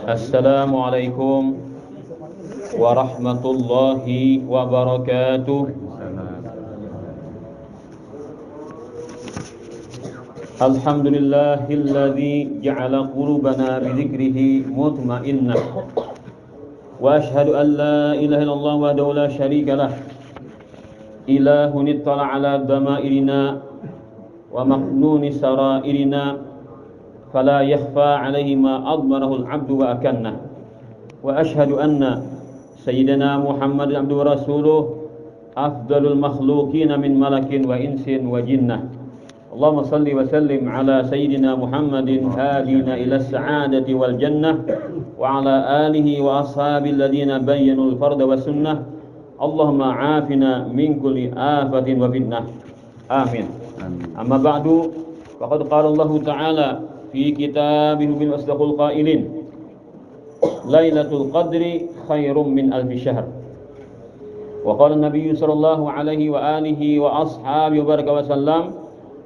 Assalamualaikum warahmatullahi wabarakatuh. Alhamdulillahilladzi ja'ala qulubana bidzikrihi mutmainnah. Wa asyhadu an la ilaha illallah wahdahu la syarika lah. Ilahun ittala ala damairina wa maknuni sarairina fala yakhfa alaihi ma admarahu al-'abdu wa akanna. Wa asyhadu anna sayyidina Muhammadan abduhu wa rasuluh afdalul makhluqina min malakin wa insin wa jinnah. Allahumma salli wa sallim ala sayyidina Muhammadin hadina ila as-sa'adati wal jannah wa ala alihi wa ashabil ladina bayyanu al-farda wa sunnah. Allahumma afina min kulli afatin wa fitnah. Amin. Amma ba'du, faqad qala Allah Ta'ala fi kitabihi bil asdaqul qailin Lailatul Qadri khairum min alfi syahr. Wa qala an-nabiy sallallahu alaihi wa alihi wa ashabihi wa baraka wa sallam,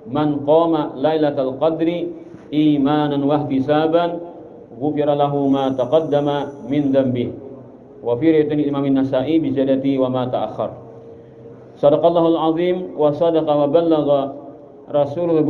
man qama Lailatul Qadri imanan wa ihtisaban ghufira lahu ma taqaddama min dhanbihi. Wa fi riwayatin Imam An-Nasa'i bi ziyadati wa ma ta'akhkhar. Sadaqallahul azim wa sadaqa wa ballagha rasulul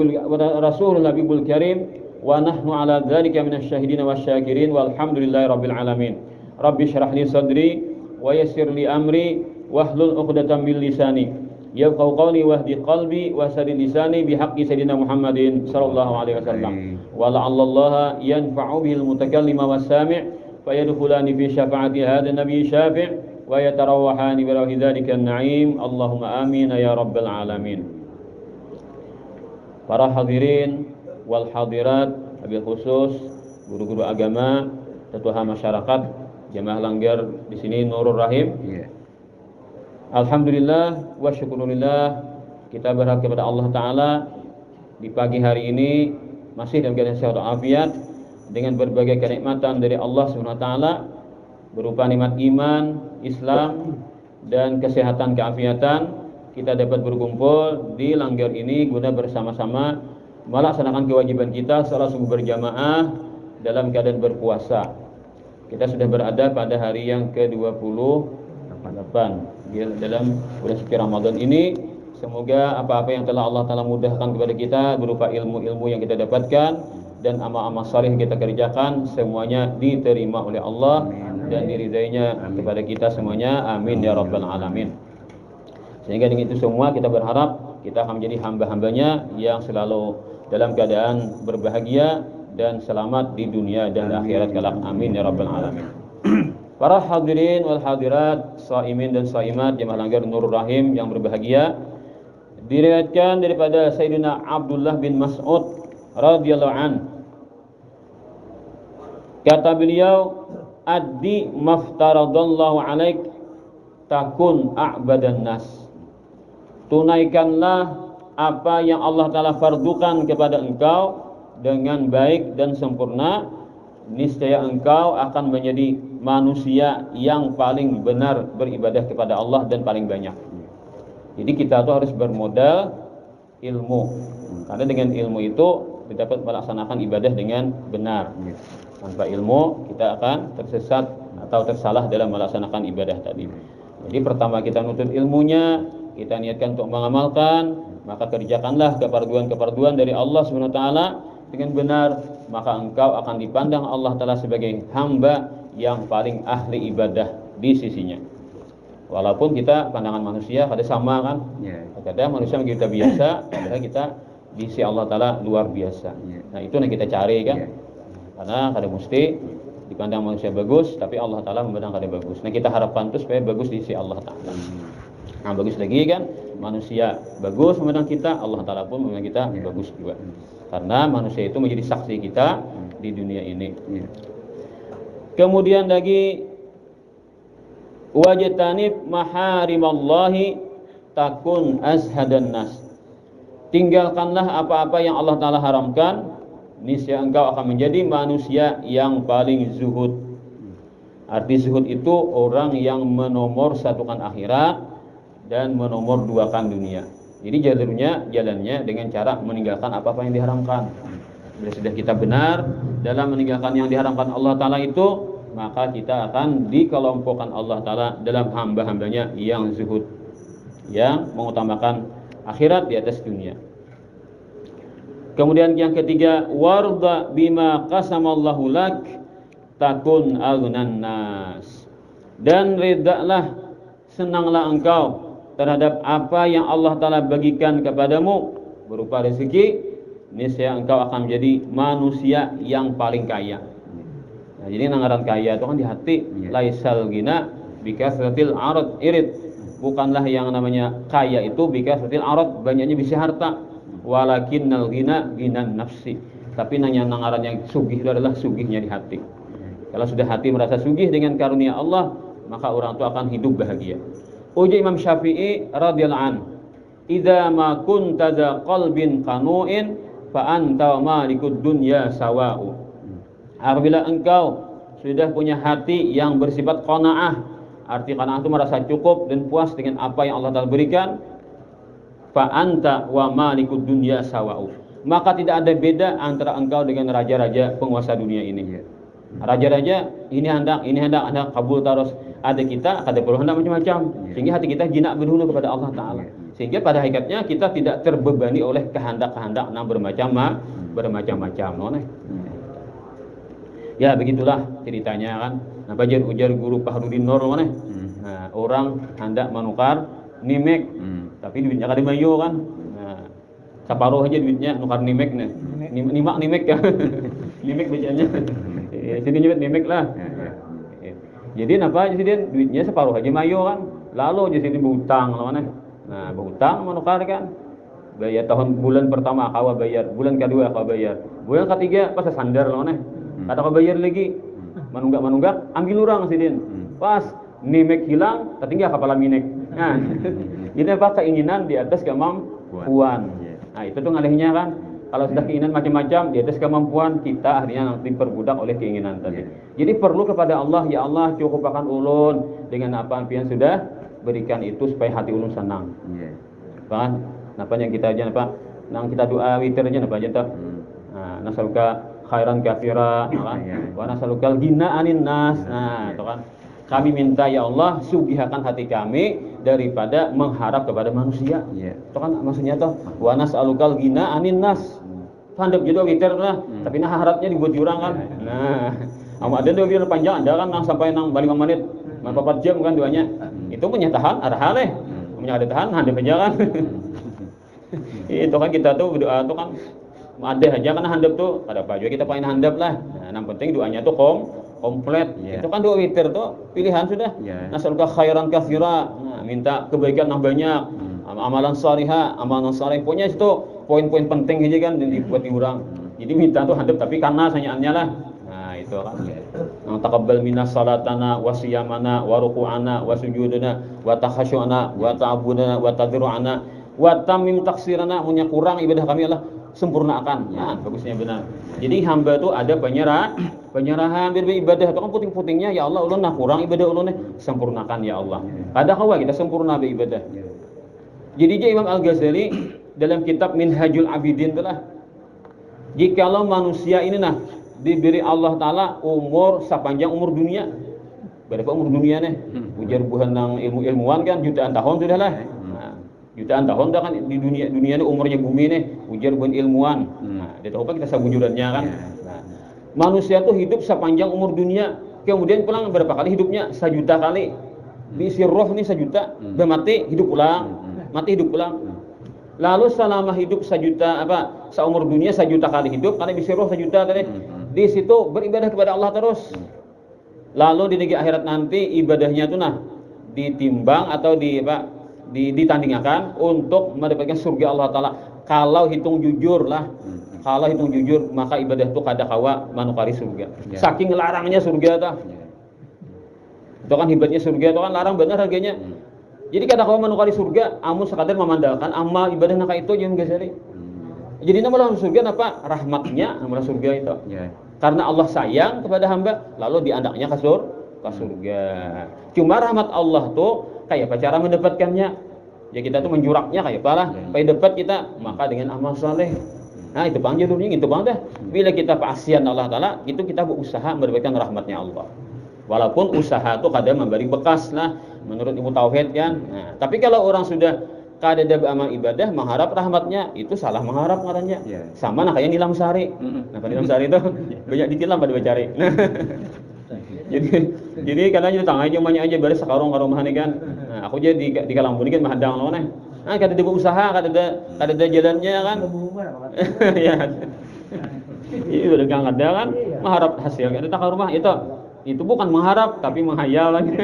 nabiyul karim. Wa nahnu ala dzalika minasy syahidin wasyakirin walhamdulillahi rabbil alamin. Rabbi syrah li sadri wa yassir li amri wahlul 'uqdatam min lisani yafqahu qawli wahdi qalbi wa sadid lisani bihaqqi sayyidina Muhammadin sallallahu alaihi wasallam. Wa la'allallaha yanfa'u bihil mutakallima was-sami' fayadkhulani fi syafa'ati hadha nabiy syafi' wa yatarawahani bi rawhi dzalika an-na'im. Allahumma amin ya rabbal alamin. Para hadirin wal hadirat, wabil khusus guru-guru agama, tetua masyarakat, jemaah langgar di sini Nurul Rahim. Alhamdulillah wa syukurillah, kita berharap kepada Allah Ta'ala di pagi hari ini masih dalam keadaan sehat walafiat dengan berbagai kenikmatan dari Allah Subhanahu wa taala berupa nikmat iman, Islam dan kesehatan keafiatan. Kita dapat berkumpul di langgar ini guna bersama-sama melaksanakan kewajiban kita salat subuh berjamaah dalam keadaan berpuasa. Kita sudah berada pada hari yang ke-28 dalam bulan suci Ramadan ini. Semoga apa-apa yang telah Allah Ta'ala mudahkan kepada kita berupa ilmu-ilmu yang kita dapatkan dan amal-amal saleh yang kita kerjakan semuanya diterima oleh Allah dan diridainya kepada kita semuanya. Amin ya rabbal alamin. Sehingga dengan itu semua kita berharap kita akan menjadi hamba-hambanya yang selalu dalam keadaan berbahagia dan selamat di dunia dan akhirat kelak. Amin ya rabbal alamin. Para hadirin wal hadirat, shaimin dan shaimat, jemaah langgar Nurul Rahim yang berbahagia, diriwayatkan daripada Sayyidina Abdullah bin Mas'ud radhiyallahu an. Kata beliau, addi maftaradallahu alaik takun a'badan nas. Tunaikanlah apa yang Allah Ta'ala fardukan kepada engkau dengan baik dan sempurna, niscaya engkau akan menjadi manusia yang paling benar beribadah kepada Allah dan paling banyak. Jadi kita tuh harus bermodal ilmu, karena dengan ilmu itu kita dapat melaksanakan ibadah dengan benar. Tanpa ilmu kita akan tersesat atau tersalah dalam melaksanakan ibadah tadi. Jadi pertama kita nuntut ilmunya, kita niatkan untuk mengamalkan, maka kerjakanlah kefarduan-kefarduan dari Allah Subhanahu wa taala dengan benar, maka engkau akan dipandang Allah Ta'ala sebagai hamba yang paling ahli ibadah di sisinya. Walaupun kita pandangan manusia kadang sama kan, kadang manusia kita biasa, padahal kita di sisi Allah Ta'ala luar biasa. Nah itu yang kita cari kan, karena kadang mesti dipandang manusia bagus, tapi Allah Ta'ala memandang kadang bagus. Nah kita harapkan itu supaya bagus di sisi Allah Ta'ala. Nah bagus lagi kan, manusia bagus memandang kita, Allah Ta'ala pun memandang kita bagus juga. Karena manusia itu menjadi saksi kita di dunia ini. Kemudian lagi, wajtanib maharimallahi takun azhadan nas. Tinggalkanlah apa-apa yang Allah Ta'ala haramkan, niscaya engkau akan menjadi manusia yang paling zuhud. Arti zuhud itu orang yang menomor satukan akhirat dan menomor duakan dunia. Jadi jalannya dengan cara meninggalkan apa-apa yang diharamkan. Bila sudah kita benar dalam meninggalkan yang diharamkan Allah Ta'ala itu, maka kita akan dikelompokkan Allah Ta'ala dalam hamba-hambanya yang zuhud, yang mengutamakan akhirat di atas dunia. Kemudian yang ketiga, warda bima qasamallahu lak takun aghnan nas. Dan redalah, senanglah engkau terhadap apa yang Allah Ta'ala bagikan kepadamu berupa rezeki, niscaya engkau akan menjadi manusia yang paling kaya. Nah, jadi nanggaran kaya itu kan di hati. Laisal gina bikasratil arad irid. Bukanlah yang namanya kaya itu bikasratil arad, banyaknya bisa harta. Walakinnal gina ginan nafsi. Tapi nanggaran yang sugih itu adalah sugihnya di hati. Kalau sudah hati merasa sugih dengan karunia Allah, maka orang itu akan hidup bahagia. Uji Imam Syafi'i radhiyallahu an, idza ma kunta dza qalbin qanu'in fa anta malikud dunya sawa'u. Apabila engkau sudah punya hati yang bersifat qanaah, arti qanaah itu merasa cukup dan puas dengan apa yang Allah Ta'ala berikan, fa anta wa malikud dunya sawa'u, maka tidak ada beda antara engkau dengan raja-raja penguasa dunia ini. Raja-raja ini hendak kabul terus, ada kita kada perlu hendak macam-macam, sehingga hati kita jinak berhulu kepada Allah Ta'ala, sehingga pada hakikatnya kita tidak terbebani oleh kehendak-kehendak bermacam-macam. Ya begitulah ceritanya kan. Nah, bajar ujar guru Fahrudin Nur mana? Nah, orang hendak menukar nimek, tapi duitnya kada mayo kan. Nah, separuh aja duitnya nukar nimek nih. Nimek ya. Nimek bacanya. Sini nyebut nimek lah. Jadi napa jadi duitnya separuh aja mayo kan. Lalu jadi berhutang mana? Nah, berhutang menukar kan. Bayar bulan pertama kau bayar, bulan kedua kau bayar, bulan ketiga pas sandar mana? Kata kau bayar lagi, manunggak, ambil orang sidin. Pas nimek hilang, tertinggal kepala minek. Nah, ini apa keinginan di atas kemampuan. Nah, itu tuh ngalihnya kan. Kalau sudah keinginan macam-macam di atas kemampuan, kita akhirnya nanti diperbudak oleh keinginan tadi. Jadi perlu kepada Allah, ya Allah cukupkan ulun dengan apa yang sudah berikan itu supaya hati ulun senang. Kan? Napa yang kita aja napa? Nang kita doa witir aja napa aja tak? Nah, nasaluka khairan katsira, kan? Wa nasalukal ghina anin nas. Nah, itu kan. Kami minta ya Allah sugihkan hati kami daripada mengharap kepada manusia. Itu kan maksudnya toh. Wa nasalukal ghina anin nas. Handap juga witir lah, tapi nah harapnya dibuat jurang kan. Nah, ada dua witir panjang, ada kan nang sampai nang 5 menit, 4 jam kan doanya. Itu punya tahan, ada hal punya ada tahan, handap aja kan. Itu kan kita tuh doa tuh kan ada aja kan handap tuh, ada apa juga kita pengen handap lah. Nah, yang penting doanya tuh komplit. Itu kan doa witir tuh pilihan sudah. Nasalka khairan katsira. Nah, minta kebaikan yang banyak. Amalan salihah, amalan saleh. Pokoknya itu poin-poin penting aja kan dibuat diurang. Jadi minta tuh handap tapi karena sanyaannya lah. Nah, itu kan. Nang taqabbal minas salatana wa siyamana wa ruku'ana wa sujudana wa takhasyu'ana wa ta'abudana wa tadru'ana wa tamim taksirana, punya kurang ibadah kami Allah sempurnakan. Ya, bagusnya benar. Jadi hamba itu ada penyerahan beribadah itu kan puting-putingnya ya Allah ulun nah kurang ibadah ulun sempurnakan ya Allah. Kada kawa kita sempurna beribadah. Jadi Imam Al-Ghazali dalam kitab Minhajul Abidin itulah, jikalau manusia ini nah diberi Allah Ta'ala umur sepanjang umur dunia, berapa umur dunia nih? Ujar buhan nang ilmuwan kan jutaan tahun sudah lah. Jutaan tahun dah kan di dunia ini umurnya bumi nih, ujar bukan ilmuwan. Nah, dia tahu apa kita sabujurannya kan. Nah, manusia tuh hidup sepanjang umur dunia, kemudian pulang berapa kali hidupnya? 1 juta kali. Diisi roh nih 1 juta, mati hidup pulang, mati hidup pulang. Lalu selama hidup 1 juta seumur dunia 1 juta kali hidup, karena diisi roh 1 juta tadi. Di situ beribadah kepada Allah terus. Lalu di negeri akhirat nanti ibadahnya tuh nah ditimbang atau ditandingkan untuk mendapatkan surga Allah Ta'ala. Kalau hitung jujur lah, kalau hitung jujur maka ibadah itu kada kawa manukari surga. Saking larangnya surga tah. Itu kan hebatnya surga itu kan larang benar harganya. Jadi kada kawa manukari surga, amun sekadar memandalkan amal ibadah naka itu jeung Ghazali. Jadi nama surga apa? Rahmatnya nama surga itu. Karena Allah sayang kepada hamba, lalu diandaknya ke surga. Cuma rahmat Allah tuh kayak apa cara mendapatkannya? Ya kita tuh menjuraknya kayak apa lah. Supaya dapat kita maka dengan amal saleh. Nah itu bang jalurnya itu bang dah. Bila kita pasian Allah Taala, itu kita berusaha mendapatkan rahmatnya Allah. Walaupun usaha itu kadang memberi bekas lah, menurut ilmu tauhid kan. Nah, tapi kalau orang sudah kada beramal ibadah mengharap rahmatnya, itu salah mengharap katanya. Sama nah kayak nilam sari. Nah nilam sari itu banyak ditilam pada bacari. jadi kadang itu tangan aja banyak aja beres sekarang karumahan kan. Nah, aku jadi di Kalambuni kan mahadang loh nih. Nah, kada ada usaha, kada ada jalannya kan. Ya. Itu udah enggak ada kan, mengharap hasil kada tak rumah itu bukan mengharap tapi menghayal lagi.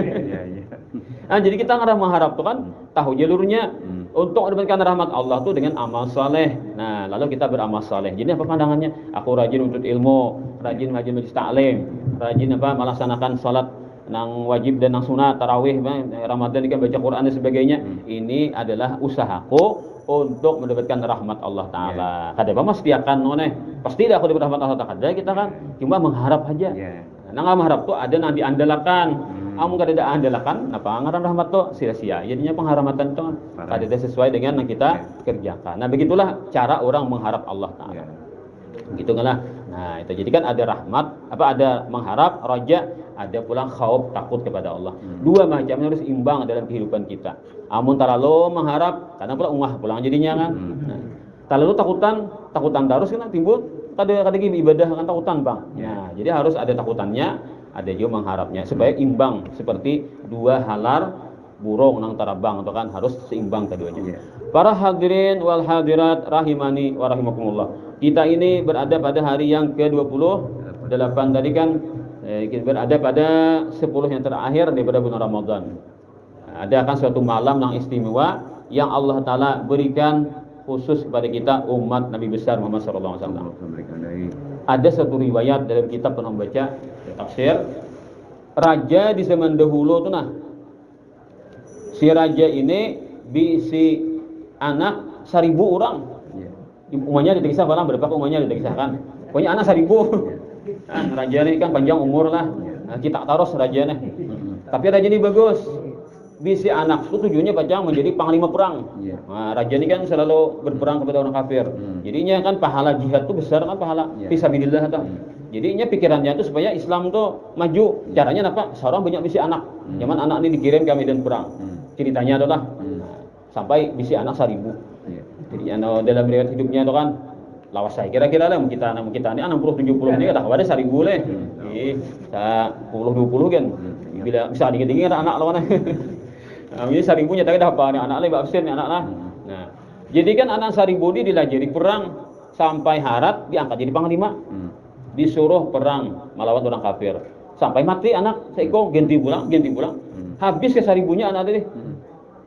Nah, jadi kita mengharap tuh kan tahu jalurnya untuk mendapatkan rahmat Allah tuh dengan amal saleh. Nah, lalu kita beramal saleh. Jadi apa pandangannya? Aku rajin untuk ilmu, rajin majelis taklim, rajin melaksanakan salat nang wajib dan nang sunat, tarawih, Ramadan kan baca Quran dan sebagainya. Ini adalah usahaku untuk mendapatkan rahmat Allah Taala. Kada apa mestiakan noneh. Pasti aku dapat rahmat Allah Taala. Kita kan cuma mengharap aja. Nah, mengharap tuh ada nanti andalakan. Kamu kada ada andalakan, apa ngaran rahmat tuh sia-sia. Jadinya pengharamatan itu kada ada sesuai dengan yang kita kerjakan. Nah, begitulah cara orang mengharap Allah Taala. Gitu lah. Nah, itu jadi kan ada rahmat, ada mengharap, raja, ada pula khauf, takut kepada Allah. Dua macam harus imbang dalam kehidupan kita. Amun terlalu mengharap, karena pula umah pulang jadinya kan. Nah, terlalu takutan terus kan timbul kada ibadah kan takutan, Bang. Nah, jadi harus ada takutannya, ada juga mengharapnya supaya imbang seperti dua halar burung nang tarabang itu kan harus seimbang keduanya. Para hadirin wal hadirat rahimani wa rahimakumullah. Kita ini berada pada hari yang ke-28 tadi kan kita berada pada 10 yang terakhir daripada bulan Ramadan. Ada kan suatu malam yang istimewa yang Allah Taala berikan khusus kepada kita umat Nabi besar Muhammad sallallahu alaihi wasallam. Ada satu riwayat dalam kitab pernah baca tafsir, raja di zaman dahulu tuh si raja ini bisi anak 1000 orang. Umumnya ditekisah orang berapa umumnya ditekisahkan. Pokoknya anak 1000. Raja ini kan panjang umur lah. Kita taros raja nih. Tapi raja ini bagus. Bisi anak itu tujuannya panjang menjadi panglima perang. Nah, raja ini kan selalu berperang kepada orang kafir. Jadinya kan pahala jihad itu besar kan pahala fisabilillah tuh. Jadinya pikirannya itu supaya Islam tuh maju. Caranya apa? Seorang banyak bisi anak. Zaman anak ini dikirim ke medan perang. Ceritanya adalah sampai bisi anak 1000. Jadi dalam riwayat hidupnya itu kan lawas saya kira-kira lah kita ini 60-70 ini kata ada 1000 leh. 10-20 kan. Bila bisa dingin-dingin anak lawan. Ini 1000 nya tapi dah apa anak leh absen anak lah. Nah, jadi kan anak 1000 ini dilajari perang sampai harat diangkat jadi panglima. Disuruh perang melawan orang kafir. Sampai mati anak seiko ganti pulang. Habis ke 1000-nya anak tadi.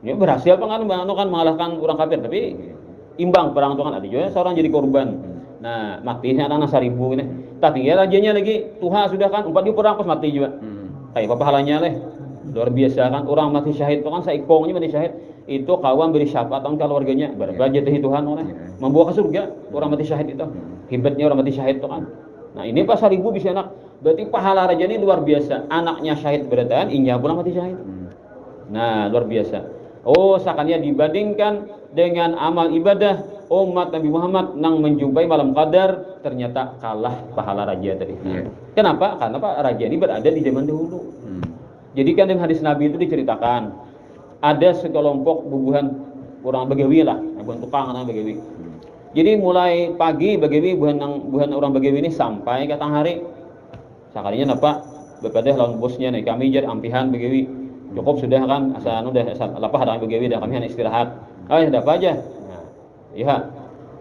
Ya berhasil kan mengalahkan orang kafir tapi imbang perang itu kan ada juga seorang jadi korban. Nah, matinya anak 1000 ini. Tapi ya rajanya lagi Tuhan sudah kan umpat di perang pas mati juga. Kayak apa pahalanya leh. Luar biasa kan orang mati syahid itu kan saikongnya mati syahid itu kawan beri syafaat ke keluarganya berbahagia Tuhan oleh membawa ke surga orang mati syahid itu. Hebatnya orang mati syahid itu kan. Nah, ini pas 1000 bisa anak. Berarti pahala raja ini luar biasa. Anaknya syahid beratan, inya pula mati syahid. Nah, luar biasa. Oh, seakannya dibandingkan dengan amal ibadah umat Nabi Muhammad nang menjumpai malam qadar ternyata kalah pahala raja tadi. Kenapa? Karena Pak raja ini berada di zaman dahulu. Jadi kan dalam hadis Nabi itu diceritakan ada sekelompok bubuhan orang Bagawi lah, bukan tukang orang Bagawi. Jadi mulai pagi Bagawi buhan orang Bagawi ini sampai ke tang hari. Sekalinya napa bepada lawan bosnya nih kami jadi ampihan Bagawi. Cukup sudah kan asal udah lapah ada Bagawi dah kami hanya istirahat. Ada apa aja? Nah, iya.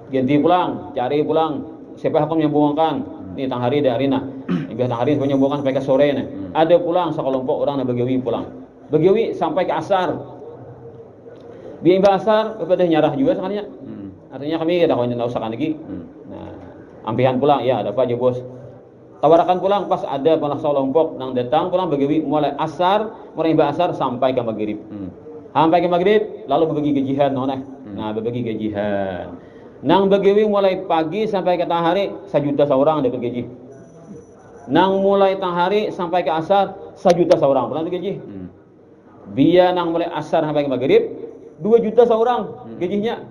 Ganti pulang, cari pulang. Siapa yang menyambungkan? Ini tang hari dari nah. Biar tang hari menyambungkan sampai ke sore nih. Ada pulang sekelompok orang Bagawi pulang. Bagawi sampai ke asar. Biar asar bepada nyarah juga sekalinya. Artinya kami ada kawan yang usahakan lagi. Nah, ampihan pulang, ya ada apa aja bos? Tawarakan pulang pas ada panas kelompok nang datang pulang Bagawi mulai asar, mulai asar sampai ke maghrib. Sampai ke maghrib lalu berbagi gajian noneh. Nah, berbagi gajian. Nang Bagawi mulai pagi sampai ke tang hari 1 juta seorang dapat gaji. Nang mulai tang hari sampai ke asar 1 juta seorang pulang gaji. Biar nang mulai asar sampai ke maghrib 2 juta seorang gajinya.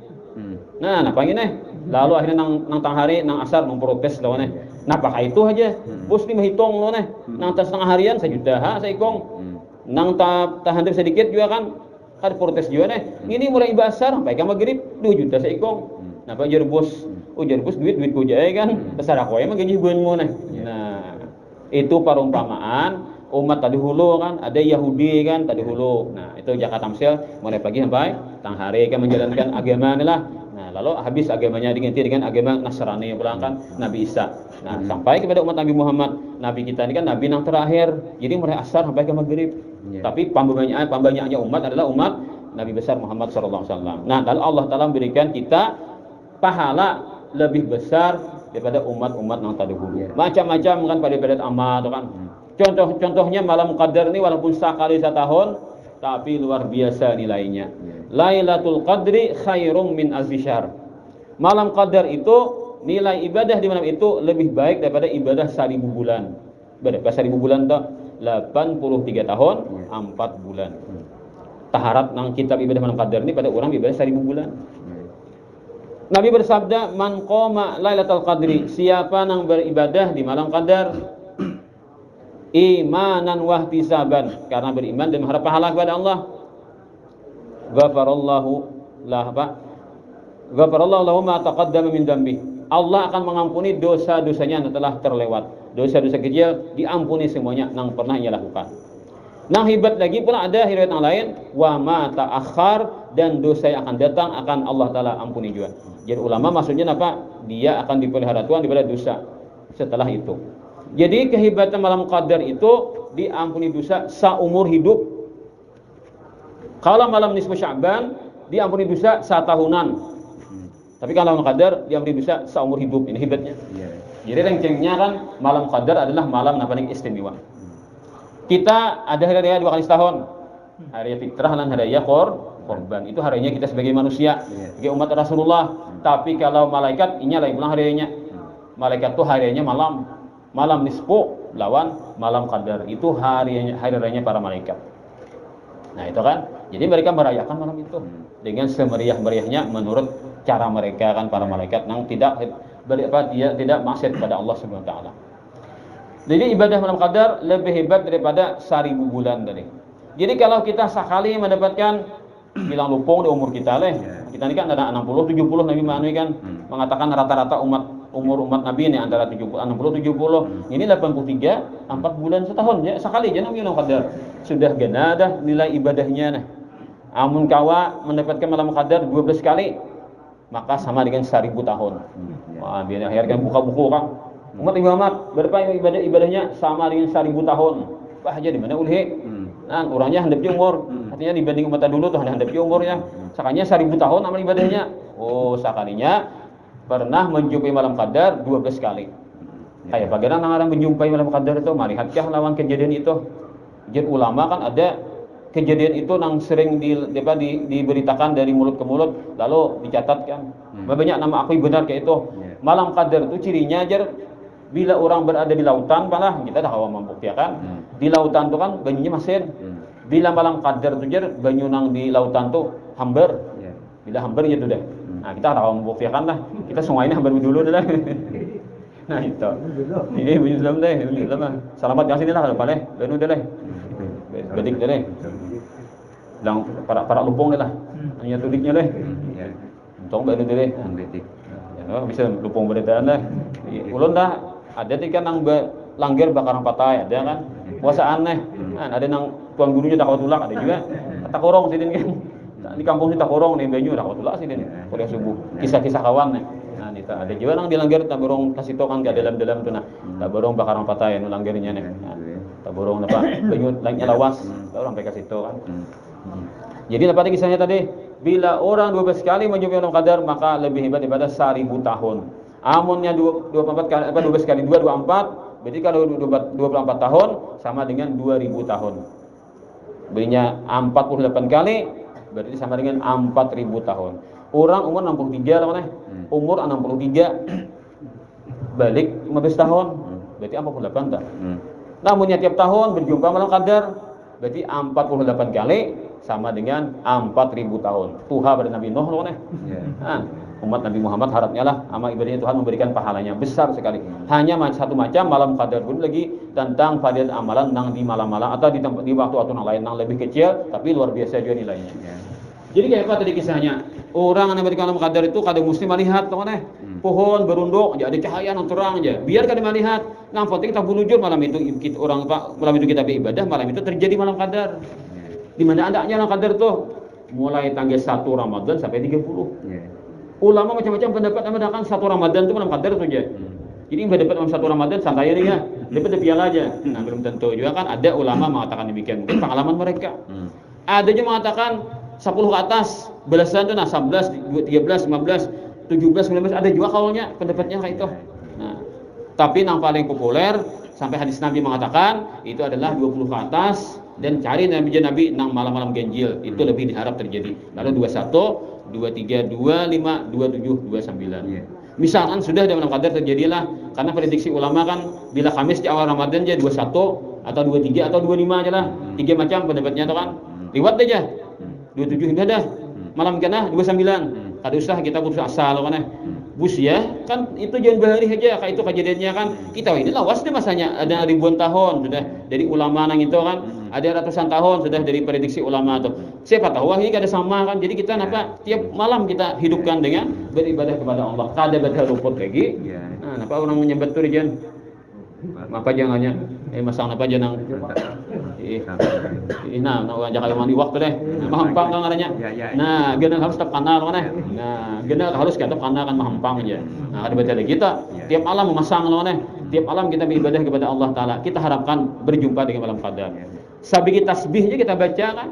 Nah, apa ini? Lalu akhirnya nang tang hari nang asar memprotes lawannya. Nah pakai itu aja. Bos ni menghitung lawannya. Nang tas setengah harian 1 juta saya ikong. Nang tahan sedikit juga kan ada protes juga nih. Ini mulai basar sampai ke maghrib 2 juta saya ikong. Nah pak jar bos duit ku aja kan. Besar aku emang gaji bulan mau nih. Nah itu perumpamaan umat tadi hulu kan, ada Yahudi kan tadi hulu. Nah itu Jakarta Tamsil mulai pagi sampai tang hari kan menjalankan agama ini lah. Nah lalu habis agamanya diganti dengan agama Nasrani yang pulang kan Nabi Isa. Nah sampai kepada umat Nabi Muhammad, Nabi kita ini kan Nabi yang terakhir. Jadi mulai asar sampai ke maghrib. Tapi pembanyaknya umat adalah umat Nabi besar Muhammad SAW. Nah lalu Allah Taala memberikan kita pahala lebih besar daripada umat-umat yang terdahulu. Macam-macam kan pada amal kan. Contohnya malam qadar ini walaupun sekali setahun tapi luar biasa nilainya. Lailatul Qadri khairum min alfi syahr. Malam qadar itu nilai ibadah di malam itu lebih baik daripada ibadah 1000 bulan. Berapa 1000 bulan toh? 83 tahun 4 bulan. Taharat nang kitab ibadah malam qadar ini pada orang ibadah 1000 bulan. Nabi bersabda, "Man qoma Lailatul Qadri," siapa yang beribadah di malam qadar imanan wahtisaban, karena beriman dan mengharap pahala kepada Allah, ghafarallahu lahu ma taqaddama min dambi. Allah akan mengampuni dosa-dosanya yang telah terlewat. Dosa-dosa kecil diampuni semuanya yang pernah ia lakukan. Nah hebat lagi pula ada riwayat yang lain, wa ma ta'akhkhar, dan dosa yang akan datang akan Allah Ta'ala ampuni juga. Jadi ulama maksudnya apa? Dia akan dipelihara Tuhan daripada dosa setelah itu. Jadi kehebatan malam qadar itu diampuni dosa seumur hidup. Kalau malam nisfu Sya'ban diampuni dosa setahunan. Tapi kalau malam qadar diampuni dosa seumur hidup. Ini hebatnya. Jadi rankingnya kan malam qadar adalah malam yang paling istimewa. Kita ada hari raya 2 kali setahun. Hari raya fitrah dan hari raya korban. Itu harinya kita sebagai manusia, sebagai umat Rasulullah. Tapi kalau malaikat ini lain pulang harinya. Malaikat itu harinya malam nisfu lawan malam qadar. Itu hari raya para malaikat. Nah, itu kan. Jadi mereka merayakan malam itu dengan semeriah-meriahnya menurut cara mereka kan para malaikat yang tidak maksiat kepada Allah Subhanahu wa taala. Jadi ibadah malam qadar lebih hebat daripada 1000 bulan tadi. Jadi kalau kita sekali mendapatkan bilang lupung di umur kita kita ini kan ada 60 70 Nabi Muhammad kan mengatakan rata-rata umur umat Nabi ini antara 60 70. Ini 83 4 bulan setahun ya sekali jangan malam qadar. Sudah genadah nilai ibadahnya nah. Amun kawa mendapatkan malam qadar 12 kali maka sama dengan 1000 tahun. Wah, biar akhirnya buka buku kan. Umat Nabi Muhammad berapa ibadahnya sama dengan 1000 tahun. Wah aja di mana ulhi? Nah, orangnya handap umur. Artinya dibanding umat dulu tuh handap umurnya. Sakanya 1000 tahun amal ibadahnya. Oh, sakalinya pernah menjumpai malam qadar 12 kali. Kayak bagaimana orang menjumpai malam qadar itu? Melihatkah lawan kejadian itu? Jadi ulama kan ada kejadian itu yang sering diberitakan dari mulut ke mulut lalu dicatatkan. Banyak nama aku benar kayak itu. Malam qadar itu cirinya aja bila orang berada di lautan, malah kita dah awam membuktikan di lautan itu kan banyunya masin. Bila malam qadar itu jar banyu nang di lautan tuh hambar. Bila hambar ya tuh deh. Nah kita dah awam membuktikan lah. Kita semua ini hambar dulu dah. Nah itu. Ini belum deh, belum. Selamat yang sini lah kalau boleh. Benu deh. Bedik deh. Lang para lupung deh lah. Hanya tudiknya deh. Untung benu deh. Bedik. Ya bisa lupung beritaan lah. Ulun dah ada tiga nang langgar bakaran patai ada kan puasa aneh kan ada nang tuan gurunya tak tulak ada juga tak korong sidin kan di kampung sih tak korong nih banyu tak tulak sidin kuliah subuh kisah-kisah kawan nih nah itu ada juga nang dilanggar tak borong kasih to kan gak dalam-dalam tuh nah tak borong bakaran patai nu langgarnya nih tak borong apa banyu langnya lawas baru sampai kasih to kan jadi apa kisahnya tadi bila orang 12 kali menjumpai malam qadar maka lebih hebat daripada 1000 tahun. Amunnya 24 kali 12 kali 2 24. Berarti kalau 24 tahun sama dengan 2000 tahun. Berinya 48 kali berarti sama dengan 4000 tahun. Orang umur 63 lah mana? Umur 63 balik 15 tahun. Berarti 48 dah. Namunnya tiap tahun berjumpa malam qadar berarti 48 kali sama dengan 4.000 tahun. Tuha pada Nabi Nuh loh nih. Umat Nabi Muhammad harapnya lah amal ibadahnya Tuhan memberikan pahalanya besar sekali. Hanya satu macam malam qadar pun lagi tentang fadilat amalan nang di malam-malam atau di tempat di waktu-waktu yang lain nang lebih kecil tapi luar biasa juga nilainya. Jadi kayak apa tadi kisahnya? Orang yang berikan malam qadar itu kadang mesti melihat tuh nih. Pohon berunduk, jadi ada cahaya yang terang aja. Biar kadang melihat. Nah, penting kita bulujur malam itu malam itu kita beribadah, malam itu terjadi malam qadar. Di mana adanya malam qadar tuh? Mulai tanggal 1 Ramadan sampai 30. Ulama macam-macam pendapat mengatakan 1 Ramadan itu malam qadar tuh aja. Jadi berdebat dalam 1 Ramadan santai aja ya. Dapat piala aja. Nah, belum tentu juga kan ada ulama mengatakan demikian. Mungkin pengalaman mereka. Ada juga mengatakan 10 ke atas, belasan tuh nah 11, 13, 15, 17, 19 ada juga kaulnya pendapatnya kayak itu. Nah, tapi yang paling populer sampai hadis Nabi mengatakan itu adalah 20 ke atas dan cari Nabi nang malam-malam ganjil itu lebih diharap terjadi. Lalu 21 23, 25, 27, 29. Misalkan sudah di malam qadar terjadilah karena prediksi ulama kan bila Kamis di awal Ramadan jadi 21 atau 23 atau 25 aja lah. 3 macam pendapatnya tuh kan. Liwat aja. 27 sudah dah. Malam kena 29. Kada usah kita putus asa loh kan. Bus ya, kan itu jangan bahari aja kayak itu kejadiannya kan. Kita ini lawas deh masanya ada ribuan tahun sudah dari ulama nang itu kan. Ada ratusan tahun sudah dari prediksi ulama tuh. Siapa tahu ini kada sama kan. Jadi kita napa tiap malam kita hidupkan dengan beribadah kepada Allah. Kada batal luput lagi. Nah, napa orang menyebut tuh jan? Apa jangannya? Masang apa janang? Nah, ngajak kayu mandi waktu deh. Mahampang kan ngaranya. Nah, genang harus tetap kanal kan. Nah, genang harus tetap kanal kan mahampang aja. Nah, kada batal kita tiap malam memasang loh nih. Tiap malam kita beribadah kepada Allah Taala. Kita harapkan berjumpa dengan malam qadar. Sabigi tasbihnya kita baca kan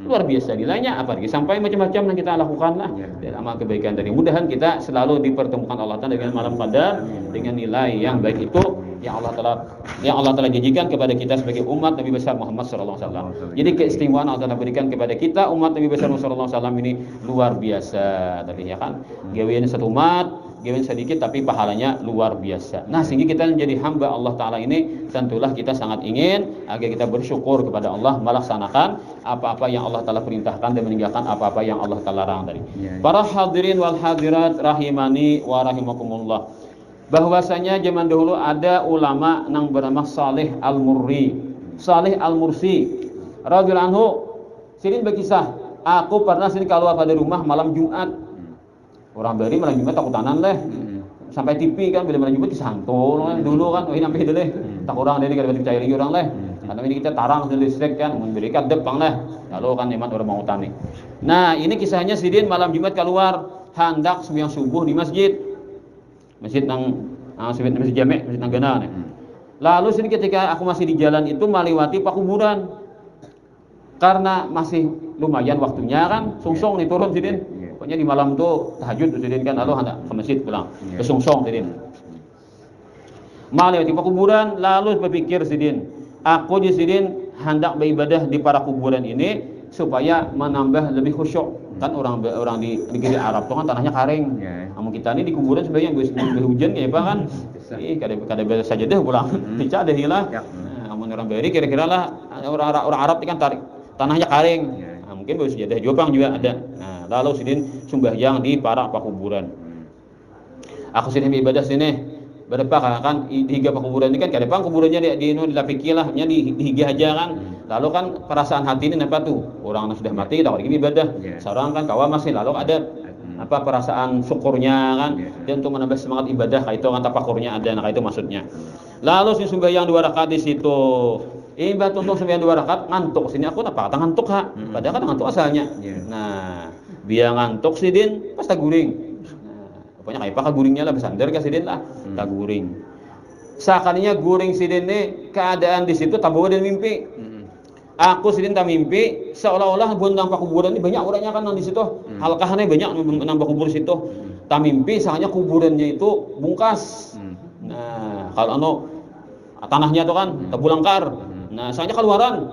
luar biasa nilainya apalagi sampai macam-macam yang kita lakukan lah dan amal kebaikan dari mudahan kita selalu dipertemukan Allah Taala dengan malam qadar dengan nilai yang baik itu yang Allah Taala janjikan kepada kita sebagai umat Nabi besar Muhammad sallallahu alaihi wasallam. Jadi keistimewaan Allah Taala berikan kepada kita umat Nabi besar Muhammad sallallahu alaihi wasallam ini luar biasa tadi ya kan. Gawean satu umat, gawean sedikit tapi pahalanya luar biasa. Nah, sehingga kita menjadi hamba Allah Taala ini tentulah kita sangat ingin agar kita bersyukur kepada Allah melaksanakan apa-apa yang Allah Taala perintahkan dan meninggalkan apa-apa yang Allah Taala larang tadi. Para hadirin wal hadirat rahimani wa rahimakumullah. Bahwasanya zaman dahulu ada ulama nang bernama Saleh Al-Murri. Saleh Al-Mursi radhiyallahu anhu sering berkisah, aku pernah sini keluar pada rumah malam Jumat. Orang bari malam Jumat takutanan leh. Sampai TV kan bila malam Jumat disantul dulu kan ini sampai deh. Tak orang dari kada percaya lagi orang leh. Karena ini kita tarang listrik kan memberikan depang leh. Lalu kan iman orang mau tani. Nah, ini kisahnya sidin malam Jumat keluar hendak sembahyang subuh di masjid. Masjid masjid Jami', masjid Nanggana nih. Lalu sini ketika aku masih di jalan itu melewati pakuburan. Karena masih lumayan waktunya kan, sungsong nih turun sidin. Pokoknya di malam tuh tahajud sidin kan lalu hendak ke masjid pulang. Ke sungsong sidin. Melewati pakuburan lalu berpikir sidin, aku di sidin hendak beribadah di para kuburan ini supaya menambah lebih khusyuk. Kan orang di negeri Arab tuh kan tanahnya kering. Namun kita ini di kuburan sebenarnya hujan kayak apa kan? Kada saja deh pulang. Tidak ada hilang. Namun orang beri kira-kira lah orang Arab kan tarik tanahnya kering. Nah, mungkin baru sejadah Jopang juga ada. Nah, lalu sidin sembahyang di para kuburan. Aku sini ibadah sini. Berapa kan dihiga kuburan ini kan kada pang kuburannya di dilapiki lah, hanya dihiga aja kan. Lalu kan perasaan hati ini apa tuh? Orang yang sudah mati tak lagi ibadah. Seorang kan kawan masih lalu ada apa perasaan syukurnya kan. Dan untuk menambah semangat ibadah kayak itu kan tafakurnya ada nah itu maksudnya. Lalu si sembahyang 2 rakaat di situ. Ibadah tuntung sembahyang 2 rakaat ngantuk sini aku apa kata ngantuk ha. Padahal kan ngantuk asalnya. Nah, biar ngantuk sidin pas guring. Pokoknya kayak apa guringnya lah bersandar ke sidin lah tak guring. Sakalinya guring sidin ini keadaan di situ tak bawa dan mimpi. Aku sidin tak mimpi seolah-olah bondang kuburan ini banyak orangnya kan di situ. Halkahnya banyak nambah kubur situ. Tak mimpi soalnya kuburannya itu bungkas. Nah, kalau tanahnya tuh kan terbulangkar. Nah, soalnya keluaran.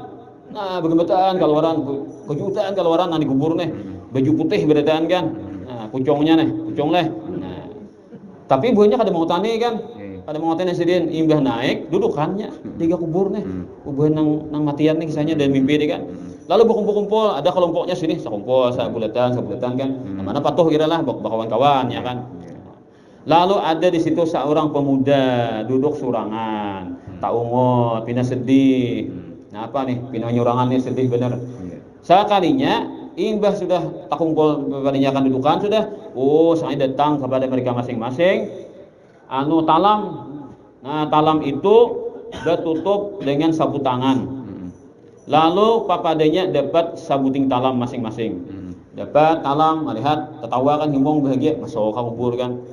Nah, bagaimana keluaran kejutaan keluaran di kubur nih. Baju putih berdaan kan. Nah, kucing leh. Nah, tapi buahnya kada mau tani kan. Kada mau tani sidin imbah naik dudukannya 3 kubur nih. Ubah nang matian nih kisahnya dan mimpi dia kan. Lalu berkumpul-kumpul, ada kelompoknya sini sekumpul, sebulatan kan. Mana patuh kiralah kawan-kawan ya kan. Lalu ada di situ seorang pemuda duduk surangan, tak umur, pina sedih. Nah apa nih, pina nyurangan nih sedih bener. Sekalinya imbah sudah tak kumpul padanya akan dudukan sudah, saya datang kepada mereka masing-masing. Talam. Nah talam itu bertutup dengan sapu tangan. Lalu papadanya dapat sabuting talam masing-masing. Dapat talam, melihat, tertawa kan, himbong bahagia, masuk ke kubur kan.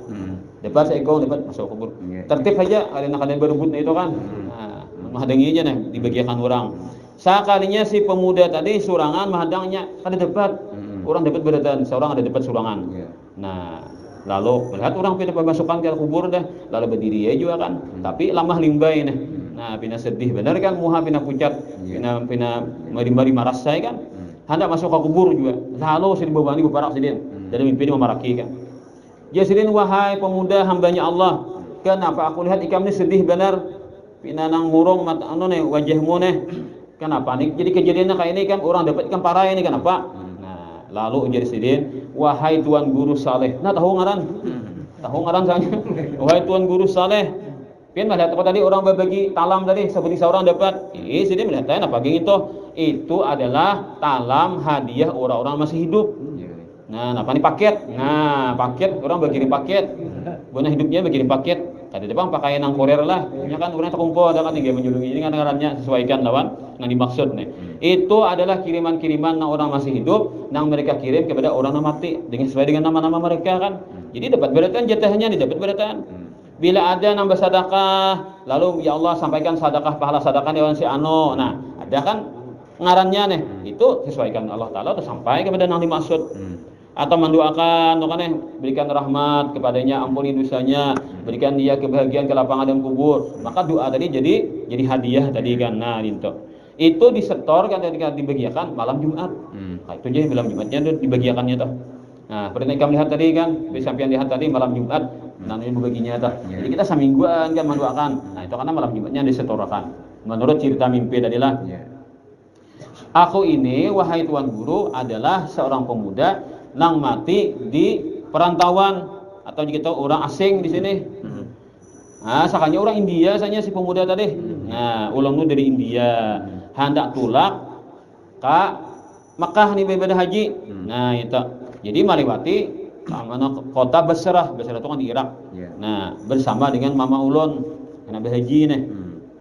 Dapat seekor, dapat masuk ke kubur. Tertib aja, kalian berebut itu kan. Nah, menghadangi aja nih, dibagikan orang. Sekalinya si pemuda tadi surangan menghadangnya, ada dapat. Orang dapat beratan, seorang ada dapat surangan. Nah, lalu melihat orang pindah pemasukan ke kubur dah, lalu berdiri aja juga kan. Tapi lamah limbai nih. Nah, pina sedih benar kan, muha pina pucat, pina mari-mari maras saya kan. Hendak masuk ke kubur juga. Lalu sidin bawani beparak sidin. Dari mimpi memaraki kan. Ya sidin, wahai pemuda hambanya Allah, kenapa aku lihat ikam ini sedih benar? Pina nang murung mata nih wajahmu nih. Kenapa nih? Jadi kejadiannya kayak ini kan, orang dapat ikan parah ini kenapa? Nah, lalu ujar sidin, wahai tuan guru saleh. Nah, tahu ngaran saya. Wahai tuan guru saleh, pian melihat apa tadi orang berbagi talam tadi seperti seorang dapat. Sidin melihat apa geng itu adalah talam hadiah orang-orang masih hidup. Nah, apa nih paket? Nah, paket orang berkirim paket. Benar hidupnya berkirim paket. Tadi depan pakaian yang korer lah. Ya kan orang terkumpul ada kan yang menjulungi ini kan ngarannya sesuaikan lawan yang dimaksud nih. Itu adalah kiriman-kiriman yang orang masih hidup yang mereka kirim kepada orang yang mati dengan sesuai dengan nama-nama mereka kan. Jadi dapat beratan jatahnya dapat beratan. Bila ada nambah sedekah, lalu ya Allah sampaikan sedekah pahala sedekah dewan si ano. Nah, ada kan ngarannya nih. Itu sesuaikan Allah Taala atau sampai kepada yang dimaksud. Atau mendoakan, berikan rahmat kepadanya, ampuni dosanya, berikan dia kebahagiaan ke lapangan dan kubur. Maka doa tadi jadi hadiah tadi kan. Nah, itu disetor kan ketika dibagikan malam Jumat. Nah, itu aja malam Jumatnya itu dibagikannya tuh. Nah, seperti yang kami lihat tadi kan, sampean lihat tadi malam Jumat, nanti membaginya tuh. Jadi kita semingguan kan mendoakan. Nah, itu karena malam Jumatnya disetorkan. Menurut cerita mimpi tadilah. Aku ini wahai tuan guru adalah seorang pemuda nang mati di perantauan atau kita orang asing di sini. Nah, sakanya orang India saja si pemuda tadi. Nah, ulang nu dari India, hendak tulak ke Mekah nih beribadah haji. Nah, itu. Jadi melewati kota Basrah itu kan di Irak. Nah, bersama dengan mama ulun yang berhaji nih.